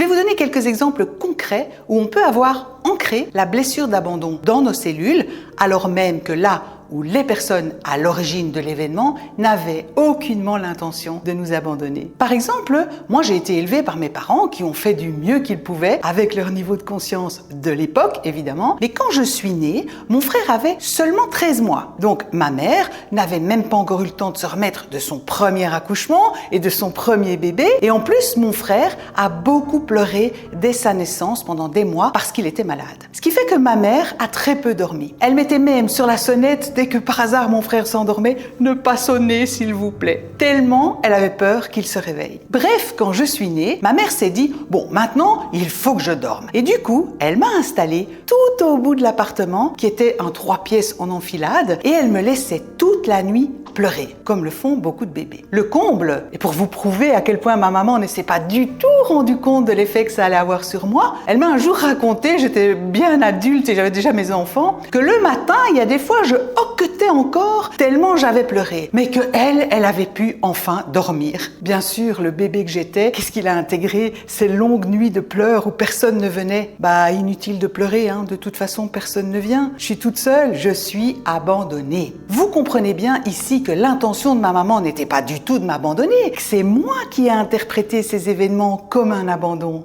Je vais vous donner quelques exemples concrets où on peut avoir ancré la blessure d'abandon dans nos cellules, alors même que là où les personnes à l'origine de l'événement n'avaient aucunement l'intention de nous abandonner. Par exemple, moi j'ai été élevée par mes parents qui ont fait du mieux qu'ils pouvaient avec leur niveau de conscience de l'époque, évidemment. Mais quand je suis née, mon frère avait seulement 13 mois. Donc ma mère n'avait même pas encore eu le temps de se remettre de son premier accouchement et de son premier bébé. Et en plus, mon frère a beaucoup pleuré dès sa naissance pendant des mois parce qu'il était malade. Ce qui fait que ma mère a très peu dormi. Elle mettait même sur la sonnette dès que par hasard mon frère s'endormait, ne pas sonner s'il vous plaît. Tellement elle avait peur qu'il se réveille. Bref, quand je suis née, ma mère s'est dit « Bon, maintenant, il faut que je dorme ». Et du coup, elle m'a installée tout au bout de l'appartement, qui était un 3 pièces en enfilade, et elle me laissait toute la nuit pleurer, comme le font beaucoup de bébés. Le comble, et pour vous prouver à quel point ma maman ne s'est pas du tout rendu compte de l'effet que ça allait avoir sur moi, elle m'a un jour raconté, j'étais bien adulte et j'avais déjà mes enfants, que le matin, il y a des fois, je hoquetais encore tellement j'avais pleuré, mais que elle avait pu enfin dormir. Bien sûr, le bébé que j'étais, qu'est-ce qu'il a intégré? Ces longues nuits de pleurs où personne ne venait. Bah, inutile de pleurer, hein, de toute façon, personne ne vient. Je suis toute seule, je suis abandonnée. Vous comprenez bien ici que l'intention de ma maman n'était pas du tout de m'abandonner, que c'est moi qui ai interprété ces événements comme un abandon.